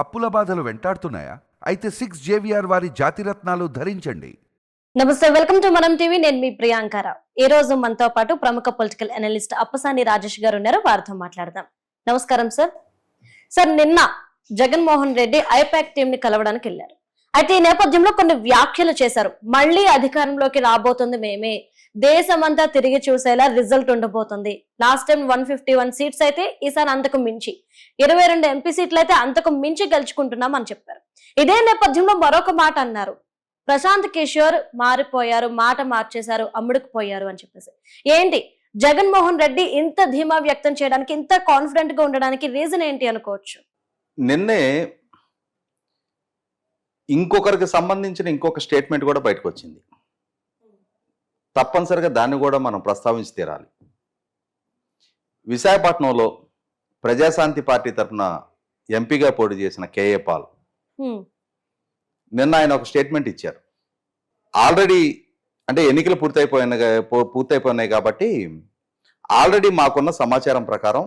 అప్పుల బాధలు వెంటాడుతున్నాయా? అయితే 6 JVR వారి జాతిరత్నాలు ధరించండి. నమస్తే, వెల్కమ్ టు మనం టీవీ. నేను మీ ప్రియాంకరావు. ఈ రోజు మనతో పాటు ప్రముఖ పొలిటికల్ అనలిస్ట్ అప్పసాని రాజేష్ గారు ఉన్నారు. వారితో మాట్లాడదాం. నమస్కారం సార్. సార్, నిన్న జగన్మోహన్ రెడ్డి ఐపాక్ టీం ని కలవడానికి వెళ్లారు. అయితే ఈ నేపథ్యంలో కొన్ని వ్యాఖ్యలు చేశారు. మళ్ళీ అధికారంలోకి రాబోతుంది మేమే, దేశమంతా తిరిగి చూసేలా రిజల్ట్ ఉండబోతుంది. లాస్ట్ టైం 151 సీట్స్ అయితే ఈసారి అంతకు మించి 22 ఎంపీ సీట్లు అయితే అంతకు మించి గెలుచుకుంటున్నాం అని చెప్పారు. ఇదే నేపథ్యంలో మరొక మాట అన్నారు. ప్రశాంత్ కిషోర్ మారిపోయారు, మాట మార్చేశారు, అమ్ముడుకుపోయారు అని చెప్పేసి. ఏంటి జగన్మోహన్ రెడ్డి ఇంత ధీమా వ్యక్తం చేయడానికి, ఇంత కాన్ఫిడెంట్ గా ఉండడానికి రీజన్ ఏంటి అనుకోవచ్చు? నిన్నే ఇంకొకరికి సంబంధించిన ఇంకొక స్టేట్మెంట్ కూడా బయటకు వచ్చింది. తప్పనిసరిగా దాన్ని కూడా మనం ప్రస్తావించి తీరాలి. విశాఖపట్నంలో ప్రజాశాంతి పార్టీ తరఫున ఎంపీగా పోటీ చేసిన కేఏ పాల్ నిన్న ఆయన ఒక స్టేట్మెంట్ ఇచ్చారు. ఆల్రెడీ అంటే ఎన్నికలు పూర్తయిపోయినాయి కాబట్టి ఆల్రెడీ మాకున్న సమాచారం ప్రకారం,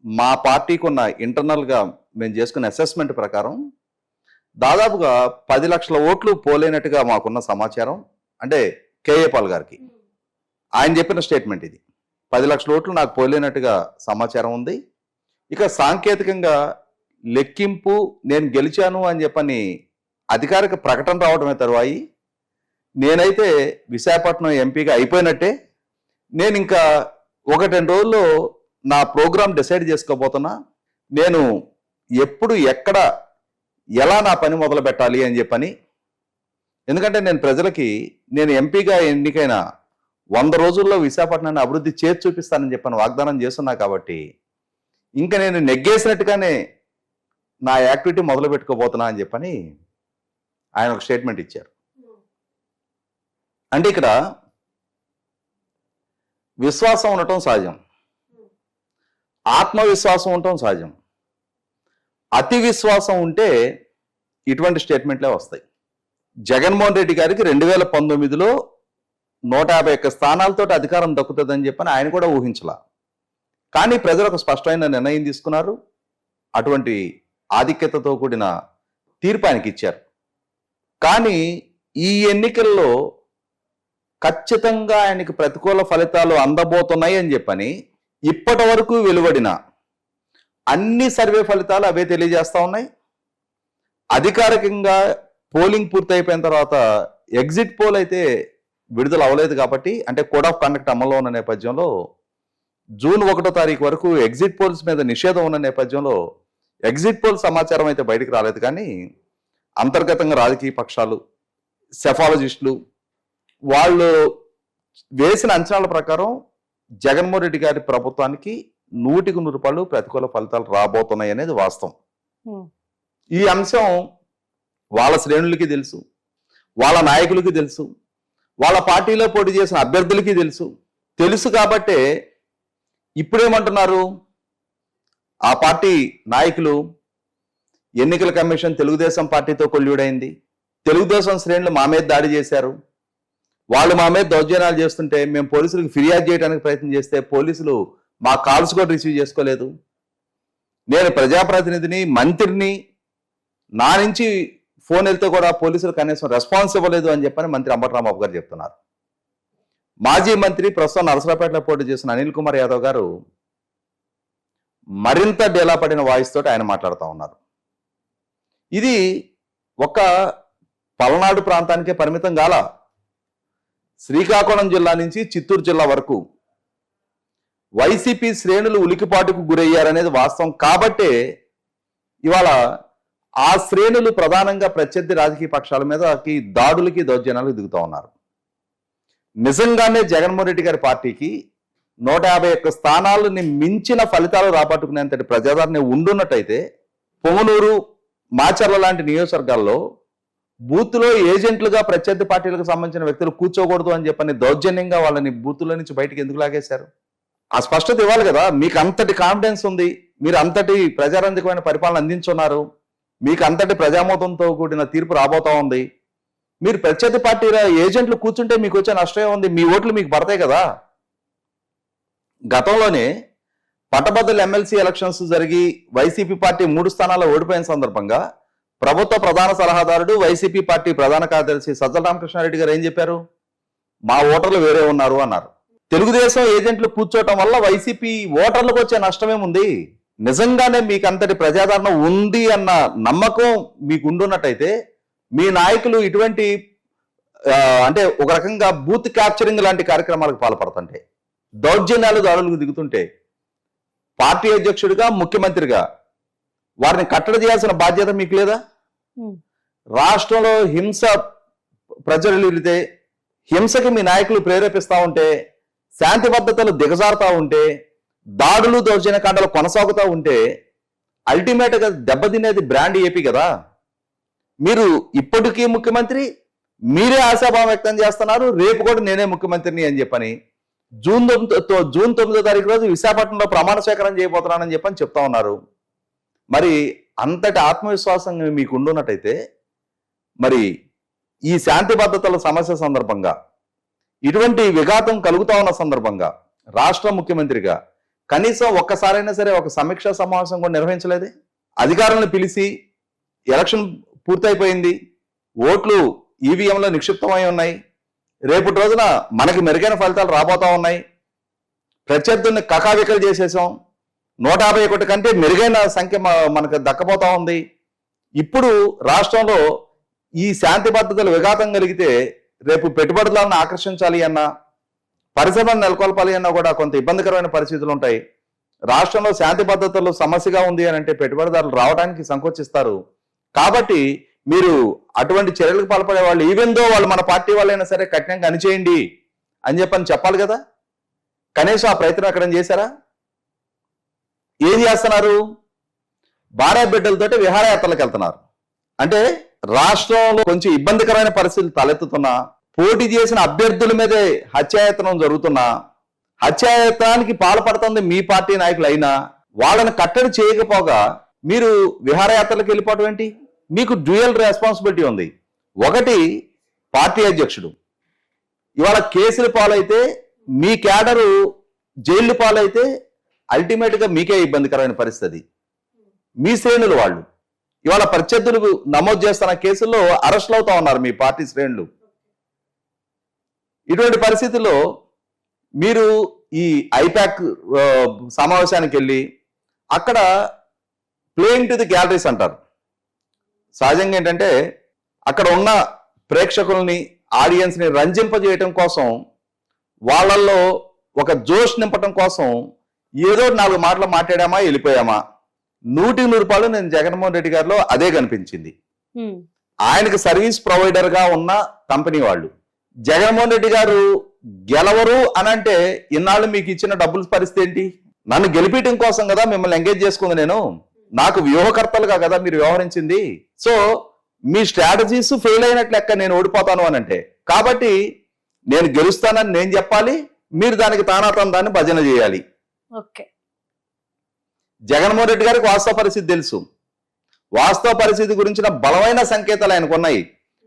మా పార్టీకి ఉన్న ఇంటర్నల్గా మేము చేసుకున్న అసెస్మెంట్ ప్రకారం దాదాపుగా 10 లక్షల ఓట్లు పోలేనట్టుగా మాకున్న సమాచారం. అంటే కేఏ పాల్ గారికి ఆయన చెప్పిన స్టేట్మెంట్ ఇది. 10 లక్షల ఓట్లు నాకు పోలేనట్టుగా సమాచారం ఉంది. ఇక సాంకేతికంగా లెక్కింపు నేను గెలిచాను అని చెప్పని అధికారిక ప్రకటన రావడమే తరువాయి నేనైతే విశాఖపట్నం ఎంపీగా అయిపోయినట్టే. నేను ఇంకా 1-2 రోజుల్లో నా ప్రోగ్రాం డిసైడ్ చేసుకోబోతున్నా. నేను ఎప్పుడు ఎక్కడ ఎలా నా పని మొదలు పెట్టాలి అని చెప్పని. ఎందుకంటే నేను ప్రజలకి నేను ఎంపీగా ఎన్నికైన 100 రోజుల్లో విశాఖపట్నాన్ని అభివృద్ధి చేసి చూపిస్తానని చెప్పని వాగ్దానం చేస్తున్నా కాబట్టి ఇంకా నేను నెగ్గేసినట్టుగానే నా యాక్టివిటీ మొదలు పెట్టుకోబోతున్నా అని చెప్పని ఆయన ఒక స్టేట్మెంట్ ఇచ్చారు. అంటే ఇక్కడ విశ్వాసం ఉండటం సహజం, ఆత్మవిశ్వాసం ఉండటం సహజం. అతి విశ్వాసం ఉంటే ఇటువంటి స్టేట్మెంట్లే వస్తాయి. జగన్మోహన్ రెడ్డి గారికి 2019లో 151 స్థానాలతో అధికారం దక్కుతుందని చెప్పని ఆయన కూడా ఊహించలా. కానీ ప్రజలు ఒక స్పష్టమైన నిర్ణయం తీసుకున్నారు. అటువంటి ఆధిక్యతతో కూడిన తీర్పు ఆయనకి ఇచ్చారు. కానీ ఈ ఎన్నికల్లో ఖచ్చితంగా ఆయనకి ప్రతికూల ఫలితాలు అందబోతున్నాయి అని చెప్పని ఇప్పటి వరకు వెలువడిన అన్ని సర్వే ఫలితాలు అవే తెలియజేస్తా ఉన్నాయి. అధికారికంగా పోలింగ్ పూర్తయిపోయిన తర్వాత ఎగ్జిట్ పోల్ అయితే విడుదల అవ్వలేదు కాబట్టి, అంటే కోడ్ ఆఫ్ కండక్ట్ అమల్లో ఉన్న నేపథ్యంలో జూన్ 1వ తారీఖు వరకు ఎగ్జిట్ పోల్స్ మీద నిషేధం ఉన్న నేపథ్యంలో ఎగ్జిట్ పోల్ సమాచారం అయితే బయటకు రాలేదు. కానీ అంతర్గతంగా రాజకీయ పక్షాలు, సెఫాలజిస్టులు వాళ్ళు వేసిన అంచనాల ప్రకారం జగన్మోహన్ రెడ్డి గారి ప్రభుత్వానికి 100కి 100 ప్రతికూల ఫలితాలు రాబోతున్నాయి అనేది వాస్తవం. ఈ అంశం వాళ్ళ శ్రేణులకి తెలుసు, వాళ్ళ నాయకులకి తెలుసు, వాళ్ళ పార్టీలో పోటీ చేసిన అభ్యర్థులకి తెలుసు కాబట్టే ఇప్పుడేమంటున్నారు ఆ పార్టీ నాయకులు, ఎన్నికల కమిషన్ తెలుగుదేశం పార్టీతో కొల్లుడైంది, తెలుగుదేశం శ్రేణులు మా మీద దాడి చేశారు, వాళ్ళు మా మీద దౌర్జన్యాలు చేస్తుంటే మేము పోలీసులకు ఫిర్యాదు చేయడానికి ప్రయత్నం చేస్తే పోలీసులు మా కాల్స్ కూడా రిసీవ్ చేసుకోలేదు, నేను ప్రజాప్రతినిధిని, మంత్రిని, నా నుంచి ఫోన్ వెళ్తే కూడా పోలీసులు కనీసం రెస్పాన్స్ ఇవ్వలేదు అని చెప్పని మంత్రి అంబటి రాంబాబు గారు చెప్తున్నారు. మాజీ మంత్రి ప్రస్తుతం నరసరావుపేటలో పోటీ చేసిన అనిల్ కుమార్ యాదవ్ గారు మరింత డేలా పడిన వాయిస్ తోటి ఆయన మాట్లాడుతూ ఉన్నారు. ఇది ఒక పల్నాడు ప్రాంతానికే పరిమితం కాల, శ్రీకాకుళం జిల్లా నుంచి చిత్తూరు జిల్లా వరకు వైసీపీ శ్రేణులు ఉలికిపాటుకు గురయ్యారనేది వాస్తవం. కాబట్టే ఇవాళ ఆ శ్రేణులు ప్రధానంగా ప్రత్యర్థి రాజకీయ పక్షాల మీద దాడులకి, దౌర్జన్యాలకు దిగుతూ ఉన్నారు. నిజంగానే జగన్మోహన్ రెడ్డి గారి పార్టీకి 151 స్థానాలని మించిన ఫలితాలు రాబట్టుకునేంతటి ప్రజాదరణ ఉండున్నట్టయితే పొంగనూరు, మాచర్ల లాంటి నియోజకవర్గాల్లో బూత్లో ఏజెంట్లుగా ప్రత్యర్థి పార్టీలకు సంబంధించిన వ్యక్తులు కూర్చోకూడదు అని చెప్పని దౌర్జన్యంగా వాళ్ళని బూతుల నుంచి బయటకు ఎందుకు లాగేశారు? ఆ స్పష్టత ఇవ్వాలి కదా. మీకు అంతటి కాన్ఫిడెన్స్ ఉంది, మీరు అంతటి ప్రజారంజకమైన పరిపాలన అందించున్నారు, మీకు అంతటి ప్రజామతంతో కూడిన తీర్పు రాబోతా ఉంది, మీరు ప్రత్యర్థి పార్టీల ఏజెంట్లు కూర్చుంటే మీకు వచ్చే నష్టమే ఉంది, మీ ఓట్లు మీకు పడతాయి కదా. గతంలోనే పట్టభద్రుల ఎమ్మెల్సీ ఎలక్షన్స్ జరిగి వైసీపీ పార్టీ 3 స్థానాల్లో ఓడిపోయిన సందర్భంగా ప్రభుత్వ ప్రధాన సలహాదారుడు వైసీపీ పార్టీ ప్రధాన కార్యదర్శి సజ్జల రామకృష్ణారెడ్డి గారు ఏం చెప్పారు? మా ఓటర్లు వేరే ఉన్నారు అన్నారు. తెలుగుదేశం ఏజెంట్లు కూర్చోవటం వల్ల వైసీపీ ఓటర్లకు వచ్చే నష్టమేముంది? నిజంగానే మీకు అంతటి ప్రజాదరణ ఉంది అన్న నమ్మకం మీకు ఉండున్నట్టయితే మీ నాయకులు ఇటువంటి అంటే ఒక రకంగా బూత్ క్యాప్చరింగ్ లాంటి కార్యక్రమాలకు పాల్పడుతుంటే, దౌర్జన్యాలు దాడులకు దిగుతుంటే పార్టీ అధ్యక్షుడిగా ముఖ్యమంత్రిగా వారిని కట్టడి చేయాల్సిన బాధ్యత మీకు లేదా? రాష్ట్రంలో హింస ప్రజలితే హింసకి మీ నాయకులు ప్రేరేపిస్తా ఉంటే, శాంతి భద్రతలు దిగజారుతా ఉంటే, దాడులు దౌర్జన్యకాండలు కొనసాగుతూ ఉంటే అల్టిమేట్ గా దెబ్బతినేది బ్రాండ్ ఏపీ కదా. మీరు ఇప్పటికీ ముఖ్యమంత్రి, మీరే ఆశాభావం వ్యక్తం చేస్తున్నారు రేపు కూడా నేనే ముఖ్యమంత్రిని అని చెప్పని. జూన్ 9వ తారీఖు రోజు విశాఖపట్నంలో ప్రమాణ స్వీకారం చేయబోతున్నానని చెప్పని చెప్తా ఉన్నారు. మరి అంతటి ఆత్మవిశ్వాసం మీకు ఉండున్నట్టయితే మరి ఈ శాంతి భద్రతల సమస్య సందర్భంగా, ఇటువంటి విఘాతం కలుగుతా ఉన్న సందర్భంగా రాష్ట్ర ముఖ్యమంత్రిగా కనీసం ఒక్కసారైనా సరే ఒక సమీక్షా సమావేశం కూడా నిర్వహించలేదే? అధికారులను పిలిచి ఎలక్షన్ పూర్తయిపోయింది, ఓట్లు ఈవీఎంలో నిక్షిప్తమై ఉన్నాయి, రేపటి రోజున మనకి మెరుగైన ఫలితాలు రాబోతా ఉన్నాయి, ప్రత్యర్థుల్ని కకావికలు చేసేసాం, 151 కంటే మెరుగైన సంఖ్య మనకు దక్కబోతా ఉంది. ఇప్పుడు రాష్ట్రంలో ఈ శాంతి భద్రతలు విఘాతం కలిగితే రేపు పెట్టుబడులను ఆకర్షించాలి అన్నా, పరిశ్రమను నెలకొల్పాలి అన్నా కూడా కొంత ఇబ్బందికరమైన పరిస్థితులు ఉంటాయి. రాష్ట్రంలో శాంతి భద్రతలు సమస్యగా ఉంది అని అంటే పెట్టుబడిదారులు రావడానికి సంకోచిస్తారు. కాబట్టి మీరు అటువంటి చర్యలకు పాల్పడే వాళ్ళు, ఈవెన్ దో వాళ్ళు మన పార్టీ వాళ్ళైనా సరే కఠినంగా అణిచేయండి అని చెప్పాలి కదా. కనీసం ఆ ప్రయత్నం ఎక్కడ చేశారా? ఏం చేస్తున్నారు? భార్య బిడ్డలతోటి విహారయాత్రలకు వెళ్తున్నారు. అంటే రాష్ట్రంలో కొంచెం ఇబ్బందికరమైన పరిస్థితులు తలెత్తుతున్నా, పోటీ చేసిన అభ్యర్థుల మీదే హత్యాయత్నం జరుగుతున్నా, హత్యాయత్నానికి పాల్పడుతుంది మీ పార్టీ నాయకులు అయినా వాళ్ళని కట్టడి చేయకపోగా మీరు విహారయాత్రలకు వెళ్ళిపోవడం ఏంటి? మీకు డ్యూయల్ రెస్పాన్సిబిలిటీ ఉంది. ఒకటి పార్టీ అధ్యక్షుడు, ఇవాళ కేసుల పాలైతే మీ క్యాడరు జైలు పాలైతే అల్టిమేట్ గా మీకే ఇబ్బందికరమైన పరిస్థితి. మీ శ్రేణులు వాళ్ళు ఇవాళ ప్రత్యర్థులు నమోదు చేస్తున్న కేసుల్లో అరెస్టులు అవుతా ఉన్నారు మీ పార్టీ శ్రేణులు. ఇటువంటి పరిస్థితుల్లో మీరు ఈ ఐపాక్ సమావేశానికి వెళ్ళి అక్కడ ప్లేయింగ్ టు ది గ్యాలరీస్ అంటారు. సహజంగా ఏంటంటే అక్కడ ఉన్న ప్రేక్షకుల్ని, ఆడియన్స్ ని రంజింపజేయటం కోసం, వాళ్ళల్లో ఒక జోష్ నింపటం కోసం ఏదో 4 మాటలు మాట్లాడామా వెళ్ళిపోయామా. 100% నేను జగన్మోహన్ రెడ్డి గారిలో అదే కనిపించింది. ఆయనకు సర్వీస్ ప్రొవైడర్ గా ఉన్న కంపెనీ వాళ్ళు. జగన్మోహన్ రెడ్డి గారు గెలవరు అనంటే ఇన్నాళ్ళు మీకు ఇచ్చిన డబ్బుల పరిస్థితి ఏంటి? నన్ను గెలిపించడం కోసం కదా మిమ్మల్ని ఎంగేజ్ చేసుకుంది, నేను నాకు వ్యూహకర్తలుగా కదా మీరు వ్యవహరించింది. సో మీ స్ట్రాటజీస్ ఫెయిల్ అయినట్లు లెక్క నేను ఓడిపోతాను అని అంటే. కాబట్టి నేను గెలుస్తానని నేను చెప్పాలి, మీరు దానికి తానాతందాన్ని భజన చేయాలి. జగన్మోహన్ రెడ్డి గారికి వాస్తవ పరిస్థితి తెలుసు. వాస్తవ పరిస్థితి గురించిన బలమైన సంకేతాలు ఆయనకు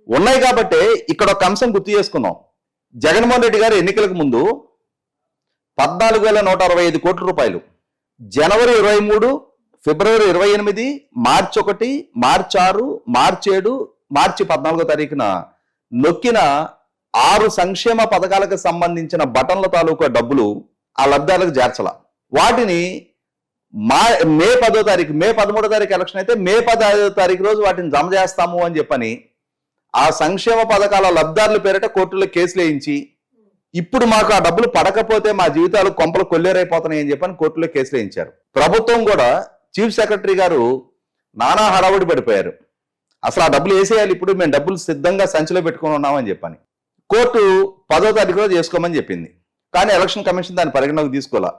ఉన్నాయి కాబట్టి ఇక్కడ ఒక అంశం గుర్తు చేసుకుందాం. జగన్మోహన్ రెడ్డి గారు ఎన్నికలకు ముందు 14,165 కోట్ల రూపాయలు జనవరి 23, ఫిబ్రవరి 28, మార్చి 1, మార్చి 6, మార్చి 7, మార్చి 14వ తారీఖున నొక్కిన 6 సంక్షేమ పథకాలకు సంబంధించిన బటన్ల తాలూకా డబ్బులు ఆ లబ్ధాలకు చేర్చాల. వాటిని మే 10వ తారీఖు, మే 13వ తారీఖు ఎలక్షన్ అయితే మే 15వ తారీఖు రోజు వాటిని జమ చేస్తాము అని చెప్పని ఆ సంక్షేమ పథకాల లబ్ధారుల పేరిట కోర్టులో కేసులు వేయించి, ఇప్పుడు మాకు ఆ డబ్బులు పడకపోతే మా జీవితాలు కొంపలు కొల్లేరైపోతున్నాయి అని చెప్పని కోర్టులో కేసులు వేయించారు. ప్రభుత్వం కూడా చీఫ్ సెక్రటరీ గారు నానా హడావుడి పడిపోయారు. అసలు ఆ డబ్బులు వేసేయాలి, ఇప్పుడు మేము డబ్బులు సిద్ధంగా సంచిలో పెట్టుకుని ఉన్నామని చెప్పని. కోర్టు 10వ తారీఖు రోజు చేసుకోమని చెప్పింది. కానీ ఎలక్షన్ కమిషన్ దాన్ని పరిగణలోకి తీసుకోవాలా,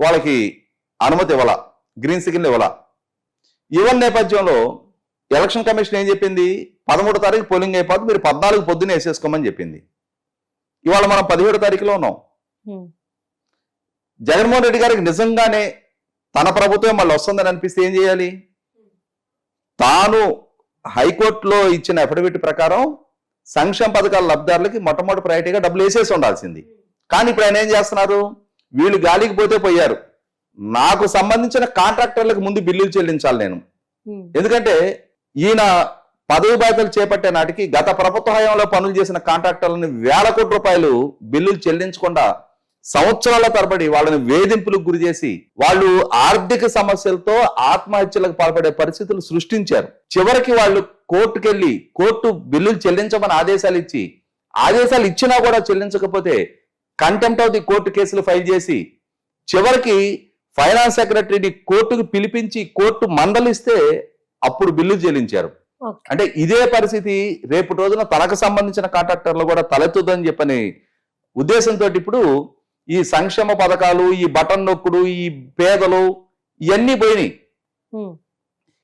వాళ్ళకి అనుమతి ఇవ్వాలా, గ్రీన్ సిగ్నల్ ఇవ్వాలా. ఇవన్న నేపథ్యంలో ఎలక్షన్ కమిషన్ ఏం చెప్పింది? 13వ తారీఖు పోలింగ్ అయిపోతే మీరు 14 పొద్దున్న వేసేసుకోమని చెప్పింది. ఇవాళ మనం 17వ తారీఖులో ఉన్నాం. జగన్మోహన్ రెడ్డి గారికి నిజంగానే తన ప్రభుత్వం మళ్ళీ వస్తుందని అనిపిస్తే ఏం చేయాలి? తాను హైకోర్టులో ఇచ్చిన అఫిడవిట్ ప్రకారం సంక్షేమ పథకాల లబ్ధారులకి మొట్టమొదటి ప్రయారిటీగా డబ్బులు వేసేసి ఉండాల్సింది. కానీ ఇప్పుడు ఆయన ఏం చేస్తున్నారు? వీళ్ళు గాలికి పోతే పోయారు, నాకు సంబంధించిన కాంట్రాక్టర్లకు ముందు బిల్లులు చెల్లించాలి నేను. ఎందుకంటే ఈయన పదవి బాధ్యతలు చేపట్టే నాటికి గత ప్రభుత్వ హయాంలో పనులు చేసిన కాంట్రాక్టర్లను వేల కోట్ల రూపాయలు బిల్లులు చెల్లించకుండా సంవత్సరాల తరబడి వాళ్ళని వేధింపులకు గురి చేసి వాళ్ళు ఆర్థిక సమస్యలతో ఆత్మహత్యలకు పాల్పడే పరిస్థితులు సృష్టించారు. చివరికి వాళ్ళు కోర్టుకెళ్లి కోర్టు బిల్లులు చెల్లించమని ఆదేశాలు ఇచ్చినా కూడా చెల్లించకపోతే కంటెంప్ట్ ఆఫ్ ది కోర్టు కేసులు ఫైల్ చేసి చివరికి ఫైనాన్స్ సెక్రటరీని కోర్టుకు పిలిపించి కోర్టు మందలిస్తే అప్పుడు బిల్లు చెల్లించారు. అంటే ఇదే పరిస్థితి రేపు రోజున తనకు సంబంధించిన కాంట్రాక్టర్లు కూడా తలెత్తుదని చెప్పని ఉద్దేశంతో ఇప్పుడు ఈ సంక్షేమ పథకాలు, ఈ బటన్ నొక్కుడు, ఈ పేదలు ఇవన్నీ పోయినాయి.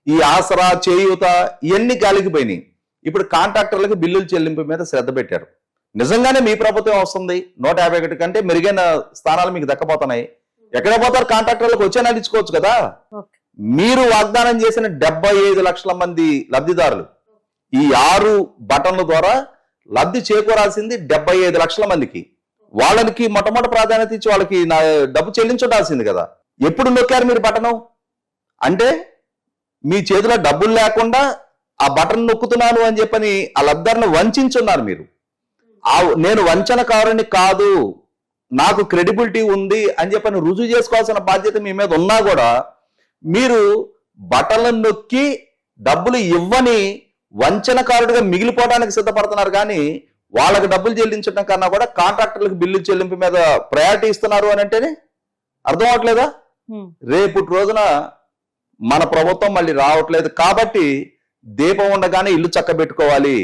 ఈ ఆసరా, చేయూత ఇవన్నీ గాలికి పోయినాయి. ఇప్పుడు కాంట్రాక్టర్లకు బిల్లులు చెల్లింపు మీద శ్రద్ధ పెట్టారు. నిజంగానే మీ ప్రభుత్వం వస్తుంది, 151 కంటే మెరుగైన స్థానాలు మీకు దక్కపోతున్నాయి. ఎక్కడ పోతారు? కాంట్రాక్టర్లకు వచ్చే నడుచుకోవచ్చు కదా. మీరు వాగ్దానం చేసిన 75 లక్షల మంది లబ్ధిదారులు ఈ 6 బటన్ల ద్వారా లబ్ధి చేకూరాల్సింది 75 లక్షల మందికి. వాళ్ళకి మొట్టమొదటి ప్రాధాన్యత ఇచ్చి వాళ్ళకి డబ్బు చెల్లించుండాల్సింది కదా. ఎప్పుడు నొక్కారు మీరు బటను? అంటే మీ చేతిలో డబ్బులు లేకుండా ఆ బటన్ నొక్కుతున్నాను అని చెప్పని ఆ లబ్ధాన్ని వంచున్నారు మీరు. నేను వంచనకారుని కాదు, నాకు క్రెడిబిలిటీ ఉంది అని చెప్పని రుజువు చేసుకోవాల్సిన బాధ్యత మీ మీద ఉన్నా కూడా మీరు బటన్లను నొక్కి డబ్బులు ఇవ్వని వంచనకారుడిగా మిగిలిపోవడానికి సిద్ధపడుతున్నారు. కానీ వాళ్ళకి డబ్బులు చెల్లించడం కన్నా కూడా కాంట్రాక్టర్లకు బిల్లు చెల్లింపు మీద ప్రయారిటీ ఇస్తున్నారు అని అంటేనే అర్థం అవట్లేదా? రేపటి రోజున మన ప్రభుత్వం మళ్ళీ రావట్లేదు కాబట్టి దీపం ఉండగానే ఇల్లు చక్కబెట్టుకోవాలి.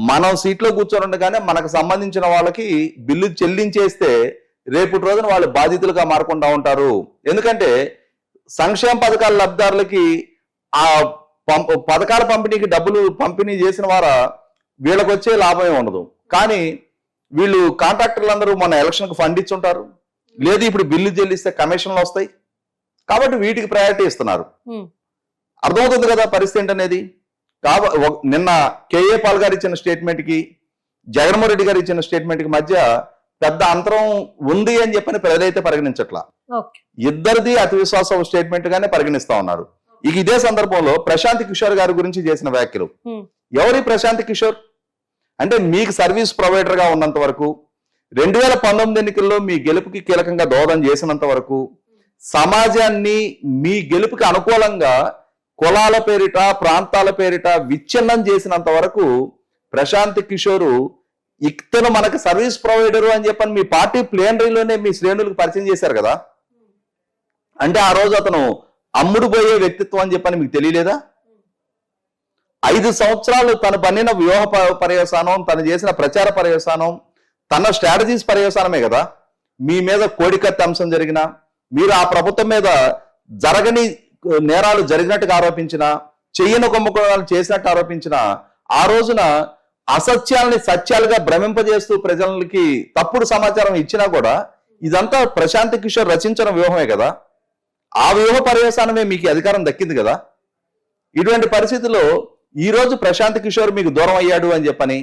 మనం సీట్లో కూర్చొని ఉండగానే మనకు సంబంధించిన వాళ్ళకి బిల్లు చెల్లించేస్తే రేపటి రోజున వాళ్ళు బాధితులుగా మారకుండా ఉంటారు. ఎందుకంటే సంక్షేమ పథకాల లబ్ధిదారులకి ఆ పథకాల పంపిణీకి డబ్బులు పంపిణీ చేసిన వారా వీళ్ళకి వచ్చే లాభమే ఉండదు. కానీ వీళ్ళు కాంట్రాక్టర్లు మన ఎలక్షన్కి ఫండ్ ఇచ్చుంటారు, లేదు ఇప్పుడు బిల్లు చెల్లిస్తే కమిషన్లు వస్తాయి కాబట్టి వీటికి ప్రయారిటీ ఇస్తున్నారు. అర్థమవుతుంది కదా పరిస్థితి ఏంటనేది. నిన్న కేఏ పాల్ గారు ఇచ్చిన స్టేట్మెంట్ కి జగన్మోహన్ రెడ్డి గారు ఇచ్చిన స్టేట్మెంట్ కి మధ్య పెద్ద అంతరం ఉంది అని చెప్పని ప్రజలైతే పరిగణించట్లా. ఇద్దరిది అతి విశ్వాస స్టేట్మెంట్ గానే పరిగణిస్తా ఉన్నారు. ఇక ఇదే సందర్భంలో ప్రశాంత్ కిషోర్ గారి గురించి చేసిన వ్యాఖ్యలు. ఎవరి ప్రశాంత్ కిషోర్ అంటే మీకు సర్వీస్ ప్రొవైడర్ గా ఉన్నంత వరకు, 2019 ఎన్నికల్లో మీ గెలుపుకి కీలకంగా దోహదం చేసినంత వరకు, సమాజాన్ని మీ గెలుపుకి అనుకూలంగా కులాల పేరిట ప్రాంతాల పేరిట విచ్ఛిన్నం చేసినంత వరకు ప్రశాంత్ కిషోర్ ఇతను మనకు సర్వీస్ ప్రొవైడరు అని చెప్పని మీ పార్టీ ప్లేనరీలోనే మీ శ్రేణులకు పరిచయం చేశారు కదా. అంటే ఆ రోజు అతను అమ్ముడు పోయే వ్యక్తిత్వం అని చెప్పని మీకు తెలియలేదా? 5 సంవత్సరాలు తను పన్నిన వ్యూహ పర్యవసానం, తను చేసిన ప్రచార పర్యవసానం, తన స్ట్రాటజీస్ పర్యవసానమే కదా. మీ మీద కోడికత్తి అంశం జరిగిన, మీరు ఆ ప్రభుత్వం మీద జరగని నేరాలు జరిగినట్టుగా ఆరోపించిన, చెయ్యని కుంభకోణాలు చేసినట్టు ఆరోపించిన, ఆ రోజున అసత్యాలని సత్యాలుగా భ్రమింపజేస్తూ ప్రజలకి తప్పుడు సమాచారం ఇచ్చినా కూడా ఇదంతా ప్రశాంత్ కిషోర్ రచించిన వ్యూహమే కదా. ఆ వ్యూహ పర్యవసానమే మీకు అధికారం దక్కింది కదా. ఇటువంటి పరిస్థితుల్లో ఈ రోజు ప్రశాంత్ కిషోర్ మీకు దూరం అయ్యాడు అని చెప్పని,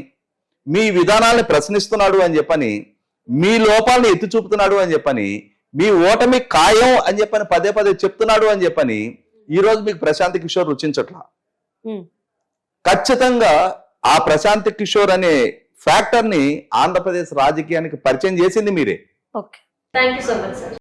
మీ విధానాలను ప్రశ్నిస్తున్నాడు అని చెప్పని, మీ లోపాలను ఎత్తి చూపుతున్నాడు అని చెప్పని, మీ ఓటమి ఖాయం అని చెప్పని పదే పదే చెప్తున్నాడు అని చెప్పని ఈ రోజు మీకు ప్రశాంత్ కిషోర్ రుచించట్లా. ఖచ్చితంగా ఆ ప్రశాంత్ కిషోర్ అనే ఫ్యాక్టర్ ని ఆంధ్రప్రదేశ్ రాజకీయానికి పరిచయం చేసింది మీరే. Okay, thank you so much sir.